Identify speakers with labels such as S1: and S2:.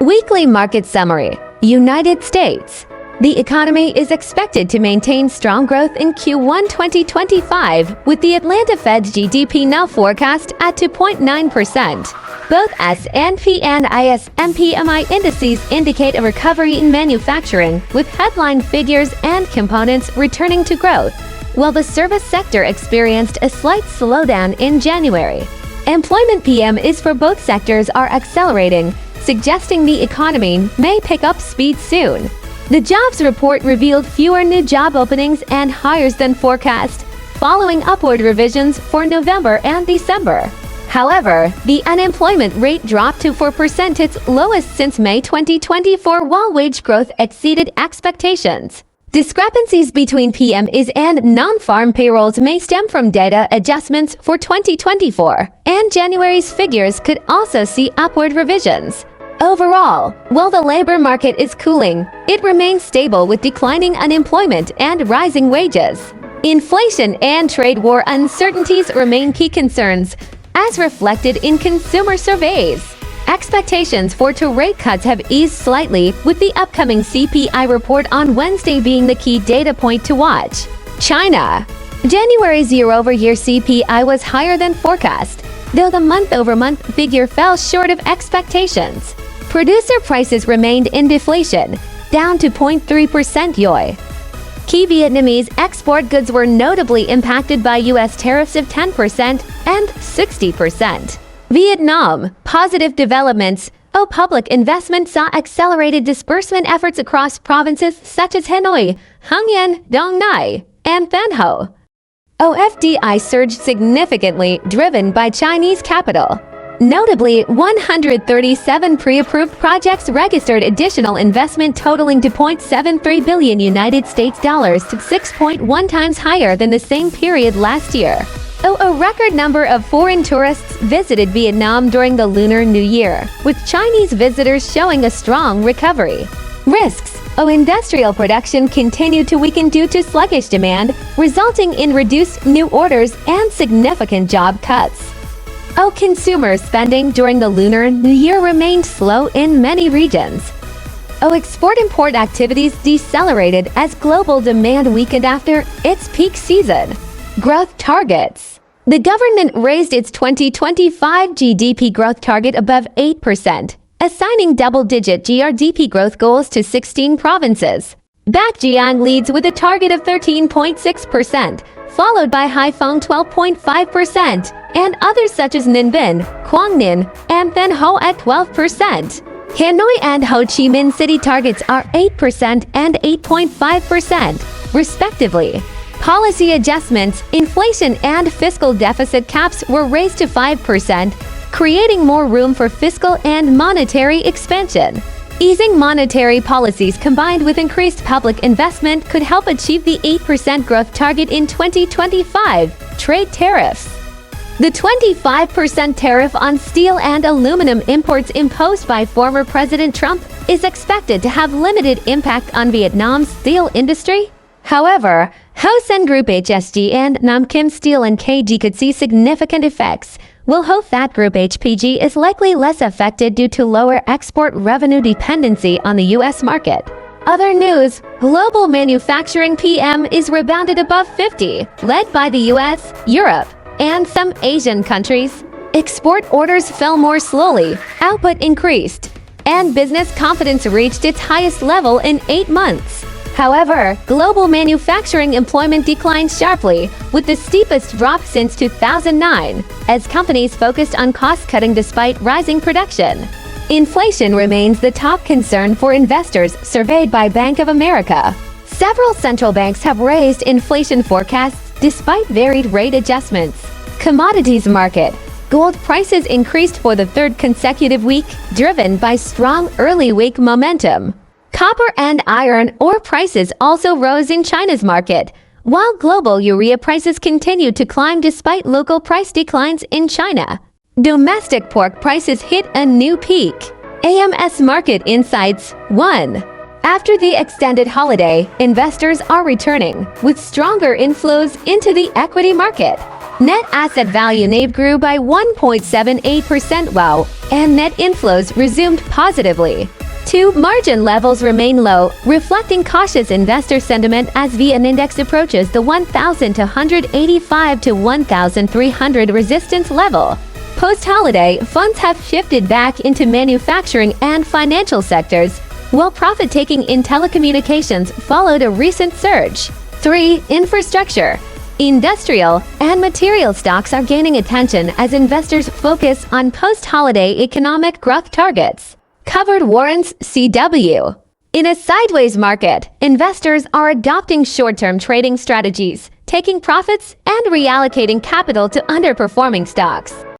S1: Weekly market summary. United States. The economy is expected to maintain strong growth in Q1 2025, with the Atlanta Fed's GDP now forecast at 2.9%. Both S&P and ISM PMI indices indicate a recovery in manufacturing, with headline figures and components returning to growth, while the service sector experienced a slight slowdown in January. Employment PM for both sectors are accelerating, suggesting the economy may pick up speed soon. The jobs report revealed fewer new job openings and hires than forecast, following upward revisions for November and December. However, the unemployment rate dropped to 4%, its lowest since May 2024, while wage growth exceeded expectations. Discrepancies between PMIs and non-farm payrolls may stem from data adjustments for 2024, and January's figures could also see upward revisions. Overall, while the labor market is cooling, it remains stable with declining unemployment and rising wages. Inflation and trade war uncertainties remain key concerns, as reflected in consumer surveys. Expectations for two rate cuts have eased slightly, with the upcoming CPI report on Wednesday being the key data point to watch. China. January's year-over-year CPI was higher than forecast, though the month-over-month figure fell short of expectations. Producer prices remained in deflation, down to 0.3% YoY. Key Vietnamese export goods were notably impacted by U.S. tariffs of 10% and 60%. Vietnam. Positive developments. Public investment saw accelerated disbursement efforts across provinces such as Hanoi, Hưng Yên, Dong Nai, and Van Ho. FDI surged significantly, driven by Chinese capital. Notably, 137 pre-approved projects registered additional investment totaling $2.73 billion United States dollars, to 6.1 times higher than the same period last year. A record number of foreign tourists visited Vietnam during the Lunar New Year, with Chinese visitors showing a strong recovery. Risks. Industrial production continued to weaken due to sluggish demand, resulting in reduced new orders and significant job cuts. Consumer spending during the Lunar New Year remained slow in many regions. Export-import activities decelerated as global demand weakened after its peak season. Growth targets. The government raised its 2025 GDP growth target above 8%, assigning double-digit GRDP growth goals to 16 provinces. Baekjeong leads with a target of 13.6%, followed by Haiphong 12.5%, and others such as Ninh Binh, Quang Ninh, and Van Ho at 12%. Hanoi and Ho Chi Minh City targets are 8% and 8.5%, respectively. Policy adjustments, inflation and fiscal deficit caps were raised to 5%, creating more room for fiscal and monetary expansion. Easing monetary policies combined with increased public investment could help achieve the 8% growth target in 2025. Trade tariffs. The 25% tariff on steel and aluminum imports imposed by former President Trump is expected to have limited impact on Vietnam's steel industry. However, Hosen Group HSG and Nam Kim Steel and KG could see significant effects, while Ho Fat Group HPG is likely less affected due to lower export revenue dependency on the U.S. market. Other news. Global manufacturing PM is rebounded above 50, led by the U.S., Europe, and some Asian countries. Export orders fell more slowly, output increased, and business confidence reached its highest level in 8 months. However, global manufacturing employment declined sharply, with the steepest drop since 2009, as companies focused on cost-cutting despite rising production. Inflation remains the top concern for investors surveyed by Bank of America. Several central banks have raised inflation forecasts despite varied rate adjustments. Commodities market. Gold prices increased for the third consecutive week, driven by strong early week momentum. Copper and iron ore prices also rose in China's market, while global urea prices continued to climb despite local price declines in China. Domestic pork prices hit a new peak. AMS Market Insights 1. After the extended holiday, investors are returning, with stronger inflows into the equity market. Net asset value NAV grew by 1.78% wow, and net inflows resumed positively. 2. Margin levels remain low, reflecting cautious investor sentiment as VN Index approaches the 1,285 to 1,300 resistance level. Post-holiday, funds have shifted back into manufacturing and financial sectors, while profit-taking in telecommunications followed a recent surge. 3. Infrastructure. Industrial and material stocks are gaining attention as investors focus on post-holiday economic growth targets. Covered warrants CW. In a sideways market, investors are adopting short-term trading strategies, taking profits and reallocating capital to underperforming stocks.